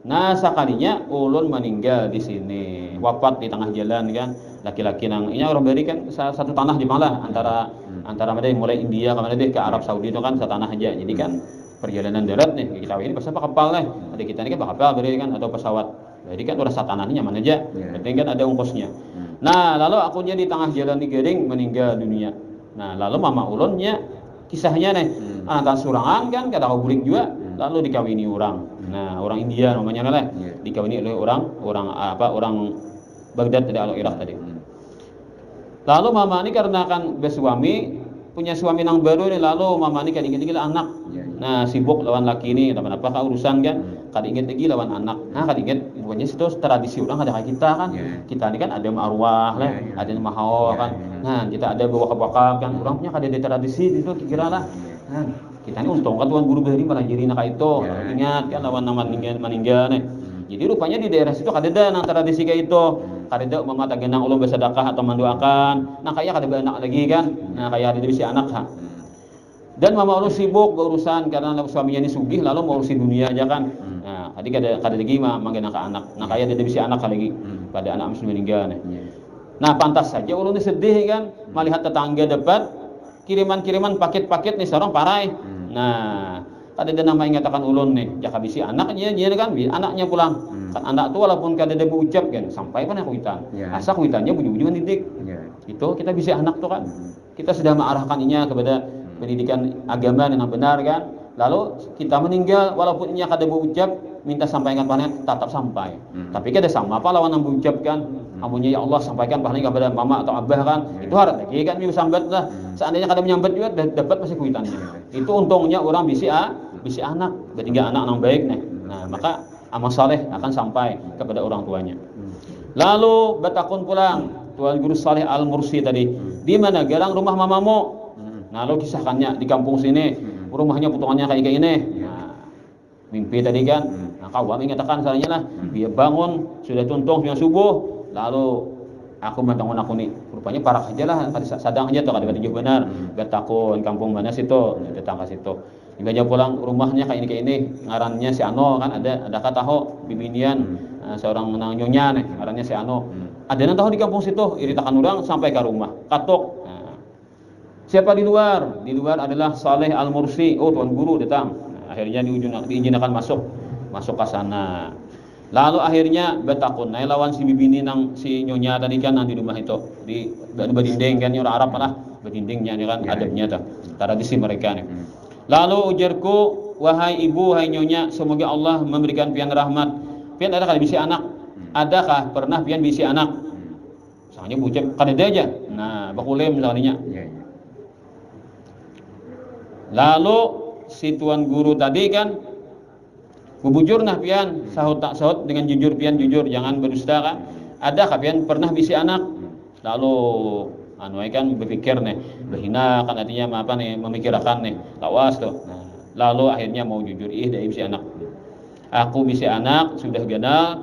Nah, sekalinya ulun meninggal di sini, wafat di tengah jalan kan. Laki-laki nang ini orang beri kan satu tanah di mana antara mulai India ke Arab Saudi itu kan satu tanah aja. Jadi kan perjalanan darat nih kita ini pasti pakai kapal nih. Ada kita ini kan pakai kapal beri kan atau pesawat. Jadi kan udah satu tanahnya nyaman aja. Penting kan ada ongkosnya. Nah, lalu akunya di tengah jalan di Gering meninggal dunia. Nah, lalu mama ulunnya kisahnya nih anak surangan kan kata kau bulik juga lalu dikawini orang. Nah, orang India namanya lah. Dikawini oleh orang Baghdad dari Irak tadi. Lalu mama ini karena kan punya suami nang baru nih, lalu mama ini kan ingin anak. Nah, sibuk lawan laki ini, apa urusan kan? Kad inget lagi lawan anak. Nah, kad inget pokoknya itu tradisi orang ada kayak kita kan. Kita ini kan ada arwah lah, ada mahau kan. Nah, kita ada bawa kan. Orang punya kada ada tradisi itu kira lah. Nah, kita ini untung kan tuan guru beri melajari nak itu. Ingat kan lawan nama meninggal nih. Jadi rupanya di daerah situ kada ada nang tradisi kayak itu. Kada ada mengatakan nang ulun bersedekah atau mendoakan. Nah, kayak kada anak lagi kan. Nah, kayak ada divisi anak ha. Dan mama ulun sibuk berurusan karena suaminya ini sugih lalu mau urusin dunia aja kan. Nah, tadi kada lagi manggil ke anak. Nah, kayak ada divisi anak lagi pada anak muslim meninggal nih. Nah, pantas saja ulun sedih kan melihat tetangga dapat kiriman-kiriman paket-paket nih seorang parai. Nah, ada nama yang katakan ulun nih, jaka bisi anaknya kan, anaknya pulang. Kan anak tu walaupun kada ada berucap kan, sampai kan aku hitan. Asa kuitannya bunyi-bunyi didik. Itu kita bisa anak tu kan. Kita sudah mengarahkannya kepada pendidikan agama yang benar kan. Lalu kita meninggal walaupun inya kada berucap, minta sampaikan panen tetap sampai. Tapi kada sama apa lawan yang berucap kan. Amunnya ya Allah sampaikan panen kepada mama atau abah kan. Itu harap lagi kan sambat lah. Seandainya kada menyambat juga dapat masih kuitannya. Itu untungnya orang bisa anak, bertiga anak yang baik nih. Nah, maka amal saleh akan sampai kepada orang tuanya. Lalu batakun pulang Tuan Guru Saleh Al-Mursi tadi. Di mana? Galang rumah mamamu. Nah, lalu kisahkannya di kampung sini, rumahnya potongannya kayak ini. Nah, mimpi tadi kan. Nah, kawan mengatakan salahnya lah. Dia bangun, sudah tuntung, sudah subuh. Lalu aku bangun aku nih. Rupanya parah aja lah, sadang aja tuh kada tujuh benar. Batakun kampung mana situ, datang ke situ. Hingga dia pulang rumahnya kayak ini. Ngarannya si Ano kan ada kata ho bibinian seorang menang nyonya nih, ngarannya si Ano. Ada yang tahu di kampung situ, iritakan orang sampai ke rumah. Katok. Nah, siapa di luar? Di luar adalah Saleh Al-Mursi. Oh, Tuan Guru datang. Nah, akhirnya diizinkan masuk ke sana. Lalu akhirnya batakun naik lawan si bibini nang si nyonya tadi kan nang di rumah itu. Di bedinding kan orang Arab lah, bedindingnya ini kan adabnya tuh. Tradisi mereka nih. Lalu ujarku, wahai ibu, wahai nyonya, semoga Allah memberikan pian rahmat. Pian ada kali bisi anak? Adakah pernah pian bisi anak? Misalnya bucep, kan ada aja. Nah, bakulim misalnya. Lalu si Tuan Guru tadi kan bubujur nah pian, sahut tak sahut dengan jujur pian jujur, jangan berdusta kan. Adakah pian pernah bisi anak? Lalu kan berpikir nih, berhina kan artinya apa nih, memikirkan nih, lawas tuh. Nah, lalu akhirnya mau jujur, dari bisi anak. Aku bisi anak sudah ganal,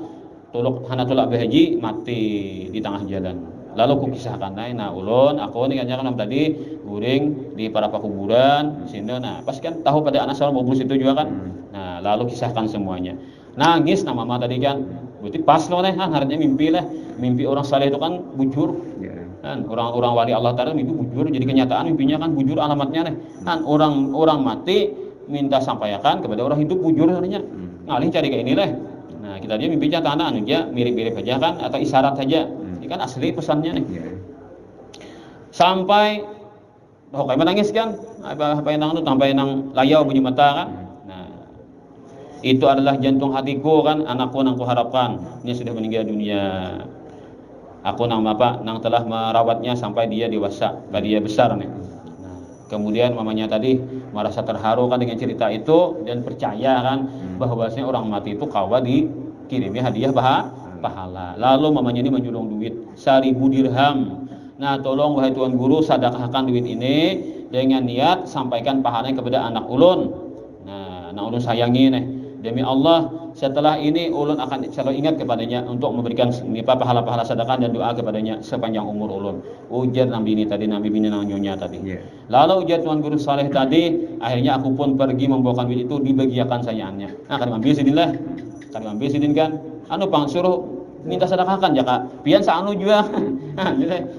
hana tulak bahaji mati di tengah jalan. Lalu ku kisahkan nah ulun aku nih kan tadi guring di para kuburan di sini. Nah, pas kan tahu pada anak soal mobil situ juga kan. Nah, lalu kisahkan semuanya. Nangis nama mama tadi kan. Berarti pas loh nih, harusnya mimpi lah. Mimpi orang saleh itu kan bujur. Kan orang-orang wali Allah Ta'ala mimpi bujur, jadi kenyataan mimpinya kan bujur alamatnya nih. Kan orang mati minta sampaikan kepada orang hidup bujur sebenarnya. Ngalih cari kayak ini lah. Nah, kita dia mimpinya tanah aja mirip-mirip aja kan atau isyarat saja. Ini kan asli pesannya nih. Sampai kayak menangis kan, apa yang nang sampai nang layau bunyi mata kan. Nah, itu adalah jantung hatiku kan, anakku nang kuharapkan. Ini sudah meninggal dunia. Aku nang telah merawatnya sampai dia dewasa, dia besar nih. Nah, kemudian mamanya tadi merasa terharu kan dengan cerita itu dan percaya kan bahwasanya orang mati itu kawa dikirimi hadiah pahala. Lalu mamanya ini menjulung duit 1.000 dirham. Nah, tolong wahai Tuan Guru sedekahkan duit ini dengan niat sampaikan pahalanya kepada anak ulun. Nah, ulun sayangi nih. Demi Allah, setelah ini ulun akan selalu ingat kepadanya untuk memberikan pahala-pahala sedekah dan doa kepadanya sepanjang umur ulun. Ujar Nabi bini nang nyonya tadi. Lalu ujar Tuan Guru Saleh tadi, akhirnya aku pun pergi membawakan duit itu dibagiakan sayaannya. Nah, kan ambil sidin kan. Pang suruh minta sedekahkan ya Kak. Pian saanu juga.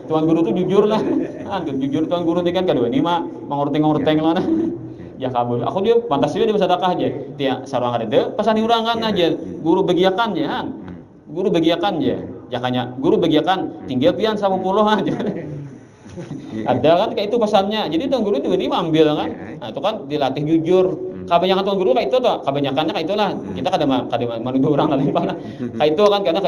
Tuan Guru tuh jujur lah. Jujur Tuan Guru ini kan kedua ini mah mengurteng lah. Ya kabul. Aku dia pantas dia sedekah aja. Dia sarang ada pesan diurangan aja. Guru bagiakan ya. Guru bagiakan ya. Jakanya guru bagiakan tinggal pian 10 aja. Ada kan kayak itu pesannya. Jadi Tuan Guru juga ini ambil kan. Nah, itu kan dilatih jujur. Kebanyakan Tuan Guru kayak itu tuh, kebanyakannya kayak itulah. Kita kadang menuduh orang lain mana. Kayak itu kan karena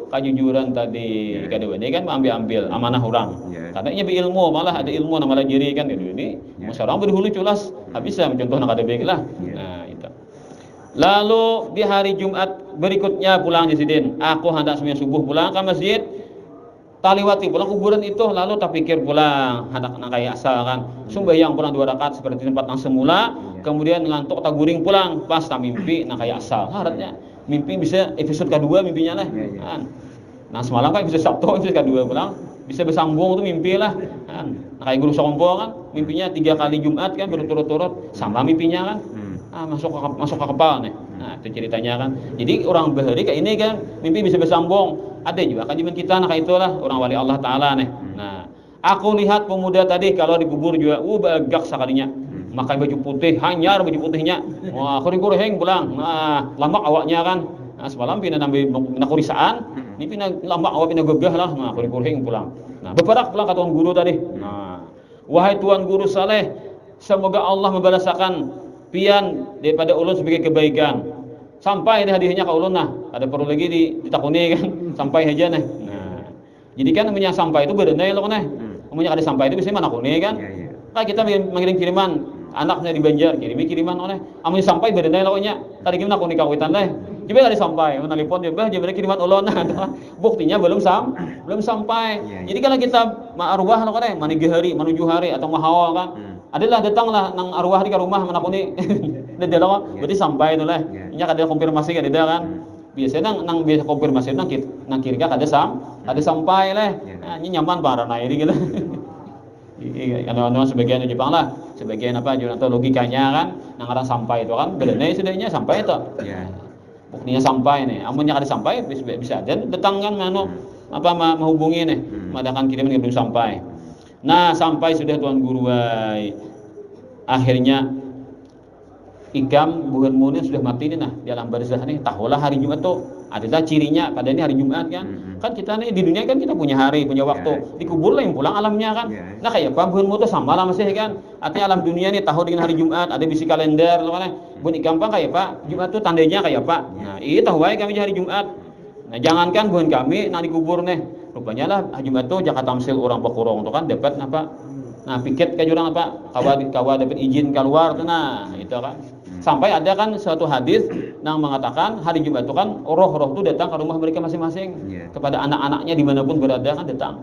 kejujuran tadi kedua ini kan ambil amanah orang. Karena ini berilmu, malah ada ilmu nama diri kan ini. Masyarakat berhulu culas, habis ya mencontoh nak ada baik lah. Nah, itu. Lalu di hari Jumat berikutnya pulang di Sidin. Aku hendak sembahyang subuh pulang ke masjid. Taliwati pulang kuburan itu, lalu tak pikir pulang hendak kayak asal kan. Sembahyang pulang 2 rakaat seperti tempat yang semula. Kemudian ngantuk tak guring pulang, pas tak mimpi kayak asal. Harapnya mimpi bisa episode kedua mimpinya lah. Nah, semalam kan episode Sabtu episode kedua pulang bisa bersambung tuh mimpi lah. Kayak Guru Sokompo kan mimpinya 3 kali Jumat kan berturut-turut sama mimpinya kan. Masuk ke kepala nih. Nah, itu ceritanya kan. Jadi orang bahari kayak ini kan mimpi bisa bersambung. Ada juga kajian kita kayak itulah orang wali Allah Ta'ala nih. Nah, aku lihat pemuda tadi kalau dikubur juga bagak sekalinya. Makai baju putih, hanyar baju putihnya. Wah, kuring-kuring pulang. Nah, lambak awaknya kan. Nah, semalam pindah kurisaan, ini pindah lambak awak pindah gegah lah. Nah, kuring-kuring pulang. Nah, beperak pulang ke Tuan Guru tadi. Nah, wahai Tuan Guru Saleh, semoga Allah membalaskan pian daripada ulun sebagai kebaikan. Sampai hadiahnya ke ulun nah, ada perlu lagi ditakuni kan. Sampai aja nah. Jadi kan namanya sampai itu berenai loh nah. Namanya ada sampai itu biasanya mana kuni kan. Kayak kita mengirim kiriman anaknya di Banjar, kiriman oleh amun sampai berenai loh nya. Tadi gimana kuni kawitan lah. Coba tadi sampai, menelpon dia, bah, jadi kiriman ulun. Buktinya belum sampai. Jadi kalau kita arwah lo kan, menuju hari atau mahawal kan, adalah datanglah nang arwah di rumah manapun ni, dia lo, berarti sampai itu lah. Ini ada konfirmasi kan, kan. Biasanya nang biasa konfirmasi nang kiri kan ada sampai lah. Ini nyaman para naik gitu. Karena sebagian di Jepang lah, sebagian apa juga atau logikanya kan, nang orang sampai itu kan, benar sudahnya sampai itu. Buktinya sampai nih, amunnya kada sampai bisa dan datang kan menghubungi nih, madakan kirim belum sampai. Nah sampai sudah Tuan Guru akhirnya ikam bukan mulia sudah mati nih nah di alam barzah nih. Tahulah hari Jumat tuh adalah cirinya pada ini hari Jumat kan. Kan kita nih di dunia kan kita punya hari, punya waktu. Dikubur lah yang pulang alamnya kan. Nah kayak apa bukan mulia sama lah masih kan. Artinya alam dunia nih tahu dengan hari Jumat, ada bisi kalender loh kan. Bukan gampang kayak Pak, Jumat tuh tandanya kayak apa? Nah, iya tahu aja kami hari Jumat. Nah, jangankan bukan kami nak dikubur nih. Rupanya lah Jumat tuh Jakarta tamsil orang pekurung tuh kan dapat apa? Nah, piket ke jurang apa? Kawa dapat izin keluar tuh nah, itu kan. Sampai ada kan suatu hadis yang mengatakan hari Jumat itu kan roh-roh itu datang ke rumah mereka masing-masing, kepada anak-anaknya dimanapun berada kan datang.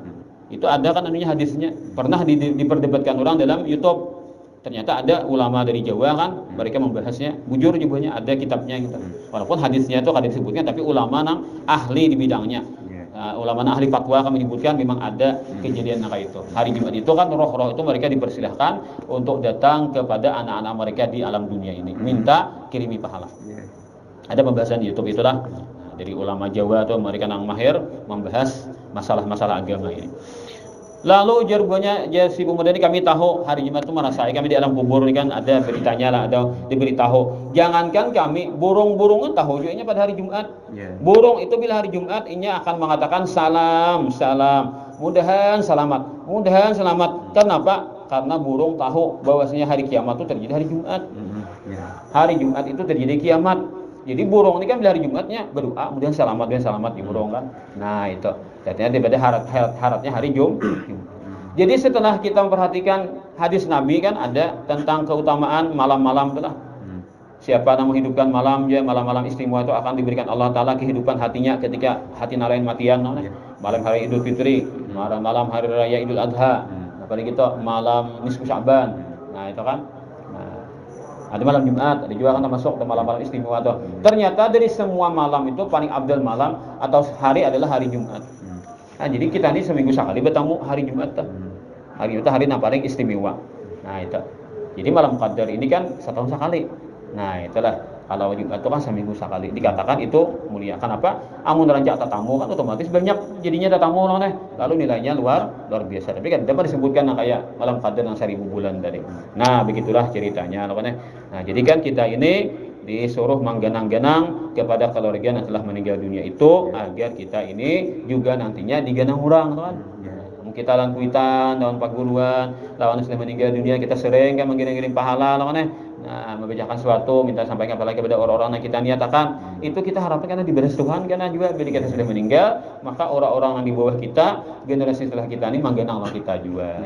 Itu ada kan anunya hadisnya. Pernah diperdebatkan orang dalam YouTube. Ternyata ada ulama dari Jawa kan, mereka membahasnya, bujur jubahnya ada kitabnya gitu. Walaupun hadisnya itu kada disebutnya, tapi ulama nang ahli di bidangnya. Ulama nang ahli fatwa kan menyebutkan memang ada kejadian kayak itu. Hari Jumat itu kan roh-roh itu mereka dipersilahkan untuk datang kepada anak-anak mereka di alam dunia ini, minta kirimi pahala. Ada pembahasan di YouTube itulah dari ulama Jawa atau mereka nang mahir membahas masalah-masalah agama ini. Lalu jawabannya si pemuda ini kami tahu hari Jumat itu merasai kami di alam kubur ini kan ada beritanya lah, ada diberitahu. Jangankan kami, burung-burung kan tahu juga pada hari Jumat. Burung itu bila hari Jumat ini akan mengatakan salam, mudahan selamat. Kenapa? Karena burung tahu bahwasanya hari kiamat itu terjadi hari Jumat. Hari Jumat itu terjadi kiamat. Jadi burung ini kan bila hari Jumatnya berdoa, mudahan selamat di burung kan. Nah itu. Artinya daripada haratnya hari Jumat. Jadi setelah kita memperhatikan hadis Nabi kan ada tentang keutamaan malam-malam itulah. Siapa yang menghidupkan malam-malam istimewa itu akan diberikan Allah Ta'ala kehidupan hatinya ketika hati nalain matian. Malam hari Idul Fitri, malam hari Raya Idul Adha, apalagi itu malam nisfu Sya'ban. Nah itu kan. Ada malam Jumat, ada juga kan termasuk ke malam-malam istimewa tuh. Ternyata dari semua malam itu paling abdal malam atau hari adalah hari Jumat. Nah, jadi kita ini seminggu sekali bertemu hari Jumat tuh. Hari Jumat hari yang paling istimewa. Nah, itu. Jadi malam Qadar ini kan setahun sekali. Nah, itulah kalau Jumat itu kan seminggu sekali. Dikatakan itu mulia. Kenapa? Amun rancak tatamu kan otomatis banyak jadinya tatamu loh. Lalu nilainya luar biasa. Tapi kan dapat disebutkan kayak malam Qadar yang 1000 bulan tadi. Nah, begitulah ceritanya loh. Nah, jadi kan kita ini disuruh mengganang-ganang kepada keluarga yang telah meninggal dunia itu agar kita ini juga nantinya diganang orang kan. Kita lawan kuitan, lawan paguruan, lawan sudah meninggal dunia kita sering kan mengirim pahala lawan membacakan sesuatu minta sampaikan apalagi kepada orang-orang yang kita niatakan itu kita harapkan karena dibalas Tuhan karena juga bila kita sudah meninggal maka orang-orang yang di bawah kita generasi setelah kita ini mengganang kita juga.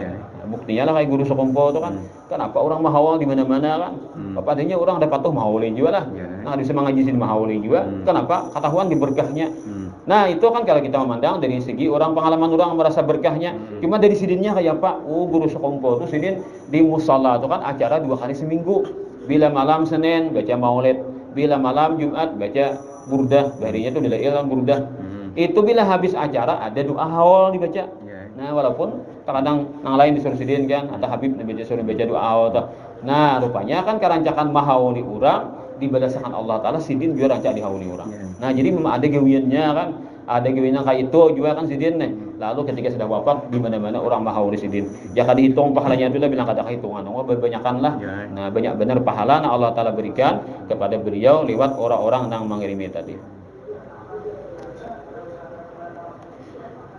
Buktinya lah kayak guru sekompo itu kan kenapa orang mahawal di mana-mana kan padahal orang ada patuh mahawalin juga lah nah bisa mengaji sini mahawalin juga kenapa ketahuan di berkahnya. Nah itu kan kalau kita memandang dari segi orang pengalaman orang merasa berkahnya cuma dari sidinnya kayak apa guru sekompo itu sidin di musala itu kan acara 2 kali seminggu. Bila malam Senin baca maulid, bila malam Jumat baca burdah, harinya itu dilailan burdah. Itu bila habis acara ada doa haul dibaca. Nah, walaupun kadang yang lain disuruh sidin kan atau Habib suruh baca doa haul tuh. Nah, rupanya kan kerancakan mahauli urang dibalasakan Allah Ta'ala sidin juga rancak dihauli urang. Nah, jadi memang ada gawiannya kan. Ada gawian kayak itu juga kan sidin nih. Lalu ketika sudah wafat di mana-mana orang mahauli sidin. Jangan dihitung pahalanya itu lah bilang kada hitungan. Berbanyakanlah. Nah, banyak benar pahala yang Allah Ta'ala berikan kepada beliau lewat orang-orang yang mengirimi tadi.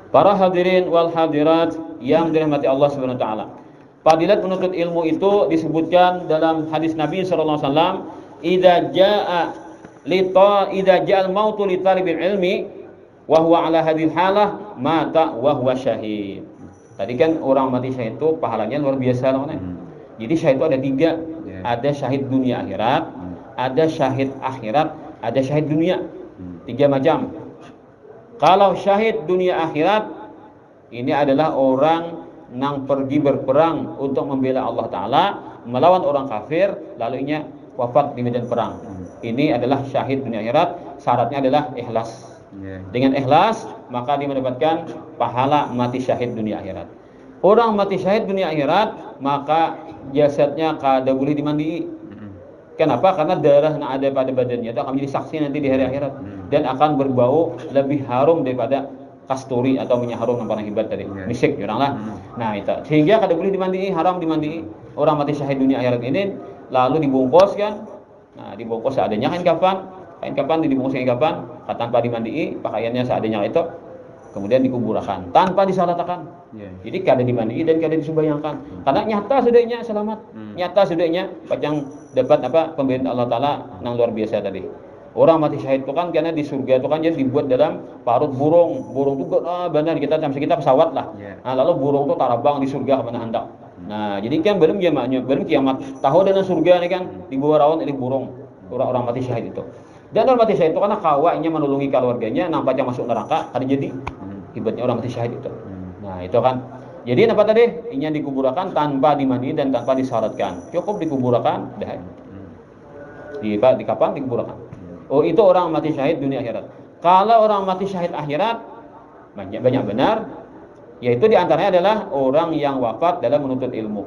Para hadirin wal hadirat yang dirahmati Allah Subhanahu wa taala. Fadilat menuntut ilmu itu disebutkan dalam hadis Nabi sallallahu alaihi wasallam, "Idza ja'al mautu li talibil ilmi wa huwa ala hadhil halah mata wa huwa syahid." Tadi kan orang mati syahid itu pahalanya luar biasa loh. Jadi syahid itu ada 3. Ada syahid dunia akhirat, ada syahid akhirat, Ada syahid dunia, 3 macam. Kalau syahid dunia akhirat, ini adalah orang yang pergi berperang untuk membela Allah Ta'ala, melawan orang kafir, lalu inya wafat di medan perang. Ini adalah syahid dunia akhirat, syaratnya adalah ikhlas. Dengan ikhlas, maka dia mendapatkan pahala mati syahid dunia akhirat. Orang mati syahid dunia akhirat, maka jasadnya kada boleh dimandi. Kenapa? Karena darah yang ada pada badannya itu akan menjadi saksi nanti di hari akhirat dan akan berbau lebih harum daripada kasturi atau minyak harum yang paling hebat tadi, misik orang lah. Nah itu, sehingga kada boleh dimandi, haram dimandi. Orang mati syahid dunia akhirat ini lalu dibungkus kan. Nah dibungkus seadanya kain kapan dibungkus kain kapan, tanpa dimandi, pakaiannya seadanya itu, kemudian dikuburkan tanpa disalatakan. Jadi kada dimandi dan kada disubayangkan. Karena nyata sudahnya selamat, nyata sudahnya pacang dapat pemberian Allah Ta'ala yang luar biasa tadi. Orang mati syahid itu kan karena di surga itu kan dia dibuat dalam parut burung itu benar kita sampai kita pesawat lah. Nah, lalu burung itu tarabang di surga kemana hendak. Nah jadi kan belum kiamat tahu dengan surga ini kan di bawah rawan ini burung orang mati syahid itu. Dan orang mati syahid itu karena kawanya menolongi keluarganya nampaknya masuk neraka ada jadi hebatnya orang mati syahid itu. Nah itu kan jadi apa tadi? Inya dikuburkan tanpa dimandi dan tanpa disyaratkan. Cukup dikuburkan dah. Di kapan dikuburkan. Oh itu orang mati syahid dunia akhirat. Kalau orang mati syahid akhirat banyak benar, yaitu diantaranya adalah orang yang wafat dalam menuntut ilmu.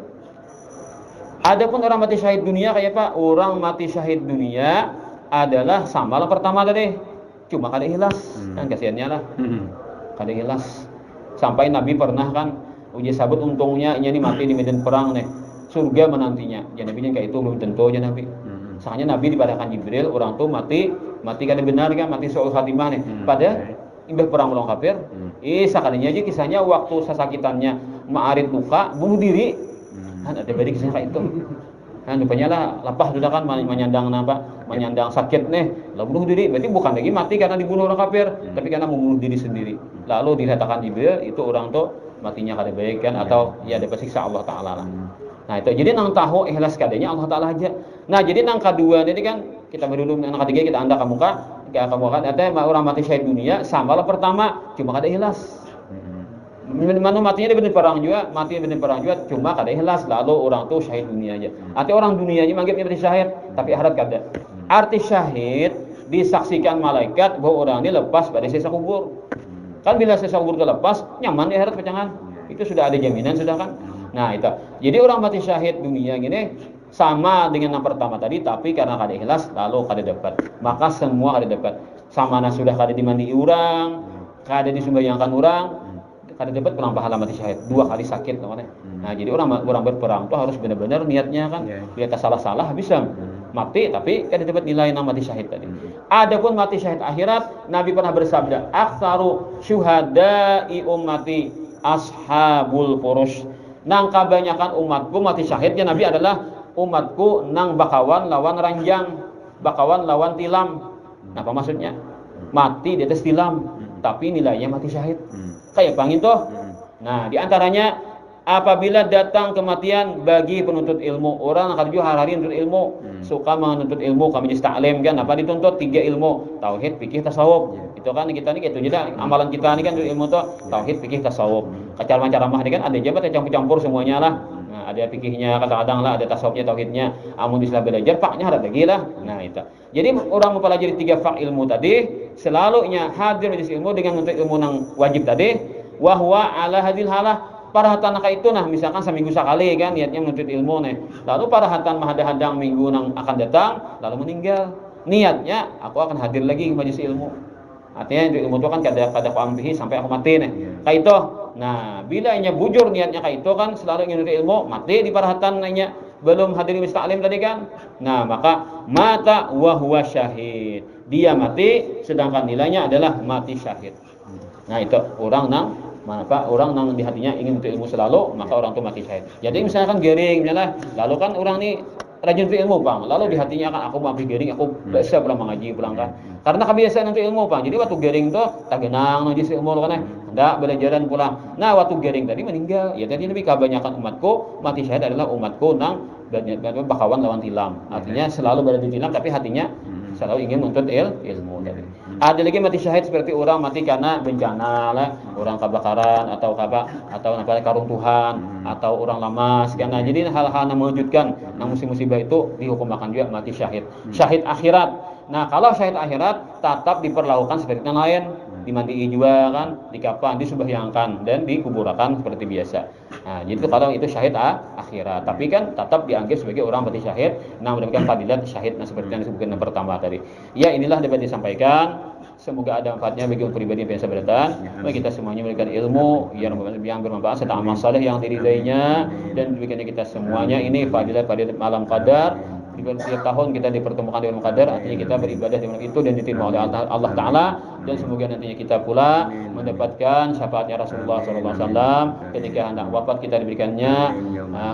Adapun orang mati syahid dunia kayak apa? Orang mati syahid dunia adalah sama lah pertama tadi, cuma kada ikhlas, kan kasihannya lah, kada ikhlas. Sampai Nabi pernah kan uji sabut untungnya ini mati di medan perang nih, surga menantinya. Ya Nabi kayak itu belum tentu aja Nabi. Soalnya Nabi dipadahkan Jibril, orang tuh mati kada benar kan, mati soal khatimah nih. Pada imbah perang melawan kafir, sakalinya aja kisahnya waktu sasakitannya maarit luka bunuh diri. Kan ada banyak kisah kayak itu. Kan rupanya lah lapah sudah kan menyandang sakit nih, lalu bunuh diri. Berarti bukan lagi mati karena dibunuh orang kafir, tapi karena membunuh diri sendiri. Lalu dikatakan Jibril itu orang tuh matinya kada baik kan, atau ya dapat siksa Allah Ta'ala lah. Nah itu jadi nang tahu ikhlas kadanya Allah Ta'ala aja. Nah jadi nang kedua ini kan kita berdulu nang ketiga kita anda kamu kan orang mati syahid dunia sama lah pertama cuma kada ikhlas. Mana matinya di bener perang juga cuma kada ikhlas lalu orang tuh syahid dunia aja. Arti orang dunianya manggilnya mati syahid tapi akhirat kada. Arti syahid disaksikan malaikat bahwa orang ini lepas pada sisa kubur. Kan bila sisa kubur terlepas nyaman di akhirat pacangan. Itu sudah ada jaminan sudah kan. Nah itu. Jadi orang mati syahid dunia gini sama dengan yang pertama tadi, tapi karena kada ikhlas lalu kada dapat. Maka semua kada dapat. Sama sudah kada dimandi orang, kada disumbayangkan orang, kada dapat pulang pahala mati syahid. 2 kali sakit namanya. Nah jadi orang berperang itu harus benar-benar niatnya kan. Bila salah-salah bisa mati, tapi kada dapat nilai nama mati syahid tadi. Adapun mati syahid akhirat, Nabi pernah bersabda, "Aktsaru syuhada'i ummati ashabul furush." Nang kebanyakan umatku mati syahidnya Nabi adalah umatku nang bakawan lawan ranjang, bakawan lawan tilam. Apa maksudnya? Mati di atas tilam, tapi nilainya mati syahid. Kayak pangin toh. Nah, diantaranya apabila datang kematian bagi penuntut ilmu, orang akan juga hari-hari menuntut ilmu, suka menuntut ilmu, kami jadi taklim kan, apa dituntut 3 ilmu, tauhid, fikih, tasawuf. Itu kan kita nih gitu jadi amalan kita nih kan ilmu tuh tauhid, fikih, tasawuf. Ceramah ini kan ada jabat campur-campur semuanya lah. Nah, ada fikihnya kadang-kadang lah, ada tasawufnya, tauhidnya. Amun istilah belajar faknya ada lagi lah. Nah, itu. Jadi orang mempelajari 3 fak ilmu tadi, selalunya hadir majelis ilmu dengan menuntut ilmu yang wajib tadi, wahwa ala hadil halah para hatan itu nah misalkan seminggu sekali kan niatnya menuntut ilmu nih. Lalu para hatan mahadang minggu yang akan datang lalu meninggal. Niatnya aku akan hadir lagi ke majelis ilmu. Artinya ilmu itu kan kada aku ambihi sampai aku mati nih. Kayak itu. Nah, bila nya bujur niatnya kayak itu kan selalu ingin menuntut ilmu, mati di para hatan nya belum hadir majelis taklim tadi kan. Nah, maka mata wa huwa syahid. Dia mati sedangkan nilainya adalah mati syahid. Nah, itu orang nang di hatinya ingin untuk ilmu selalu, maka orang itu mati syahid. Jadi misalkan gering misalnya, lalu kan orang ini rajin untuk ilmu bang, lalu di hatinya kan aku mampu gering, aku biasa pulang mengaji pulang kan. Karena kebiasaan untuk ilmu bang, jadi waktu gering tuh tak genang ngaji ilmu kan, hendak belajaran pulang. Nah waktu gering tadi meninggal, ya tadi lebih kebanyakan umatku mati syahid adalah umatku nang bakawan lawan tilam. Artinya selalu berada di tilam, tapi hatinya selalu ingin menuntut ilmu. Ada lagi mati syahid seperti orang mati karena bencana lah, orang kebakaran atau karuntuhan atau orang lamas karena jadi hal-hal yang mewujudkan musibah itu dihukumkan juga mati syahid. Syahid akhirat. Nah, kalau syahid akhirat tetap diperlakukan seperti yang lain, dimandiin juga kan, dikafan, disembahyangan dan dikuburkan seperti biasa. Nah, jadi kalau itu syahid akhirat. Tapi kan tetap dianggap sebagai orang mati syahid, nah mendapatkan fadilat syahid nah seperti yang disebutkan yang pertama tadi. Ya, inilah dapat disampaikan. Semoga ada manfaatnya bagi pribadi yang biasa berdatang. Bagi kita semuanya memberikan ilmu yang bermanfaat serta amal saleh yang diridainya dan diberikannya kita semuanya ini fadilat malam qadar. Di setiap tahun kita dipertemukan dengan qadar, artinya kita beribadah di malam itu dan diterima oleh Allah Taala dan semoga nantinya kita pula mendapatkan syafaatnya Rasulullah SAW ketika hendak wafat kita diberikannya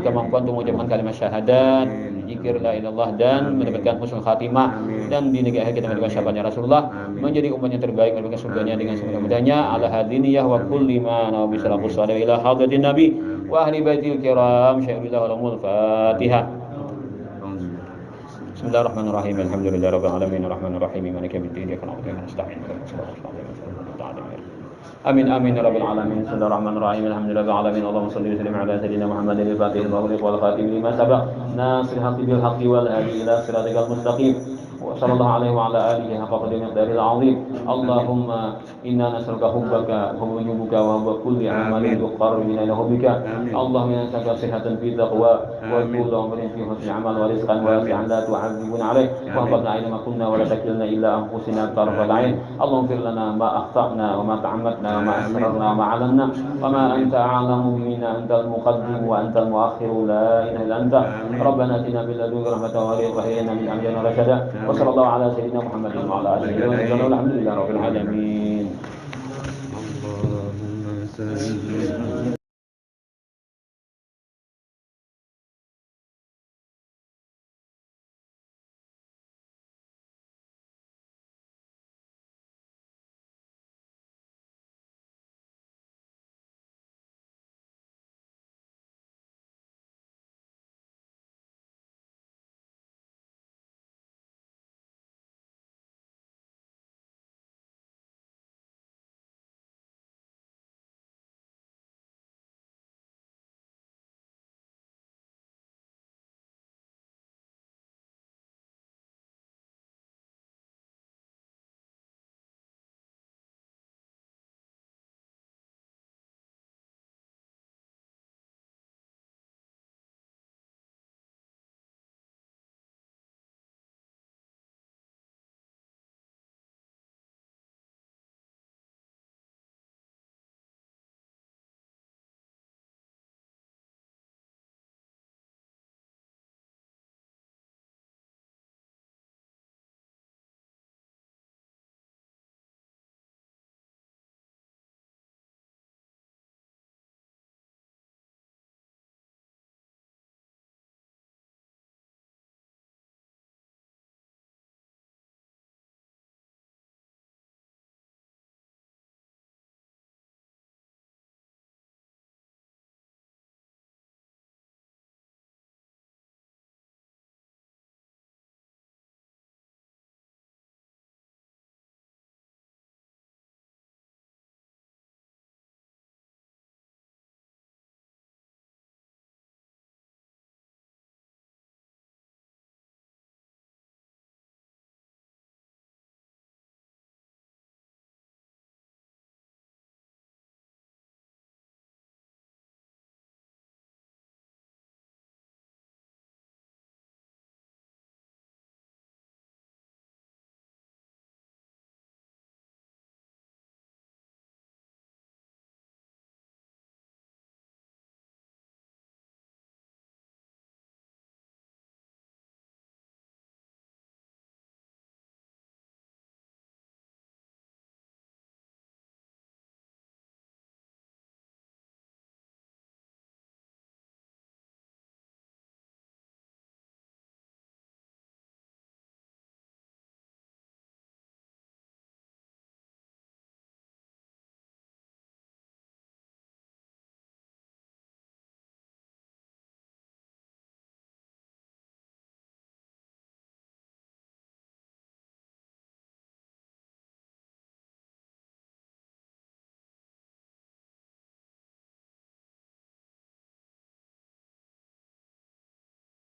kemampuan untuk mengucapkan kalimat syahadat, zikir la ilallah dan mendapatkan husnul khatimah dan di negeri akhir kita mendapatkan syafaatnya Rasulullah menjadi umat yang terbaik mendapatkan surganya dengan semudah-mudahnya ala hadiniyah wa kulli ma nabi sallallahu alaihi ila hadratin nabi wa ahli baitil kiram syai'illah walamul fatihah. Bismillahirrahmanirrahim. Alhamdulillahirabbil alamin arrahmanir rahim maliki yaumiddin iyyaka na'budu wa iyyaka nasta'in ihdinas siratal mustaqim. Amin amin ya rabbil alamin. Bismillahirrahmanirrahim. Alhamdulillahirabbil alamin. Allahumma shalli wa sallim ala sayyidina Muhammadin al-fatihil maghrib wal khatim lima sabaq. Nasril haqqi bil haqqi wal hadi ila siratal mustaqim. وصلى الله عليه وعلى آله حق قدر مقداره العظيم اللهم إنا نسألك حبك وحب جنبك وحب كل عمل يقرب إلى حبك اللهم إنا نسألك صحة في تقوى وطول عمر في حسن عمل ورزقا واسعا لا تعذبنا عليه واحفظنا أينما كنا ولا تكلنا إلا أنفسنا طرف العين اللهم اغفر لنا ما أخطأنا وما تعمدنا وما أسررنا وما علمنا وما أنت أعلم منا أنت المقدم وأنت المؤخر لا إله إلا أنت ربنا آتنا من لدنك رحمة وهب لنا من أمرنا رشدا وصلى الله على سيدنا محمد وعلى آله وصحبه والحمد لله رب العالمين.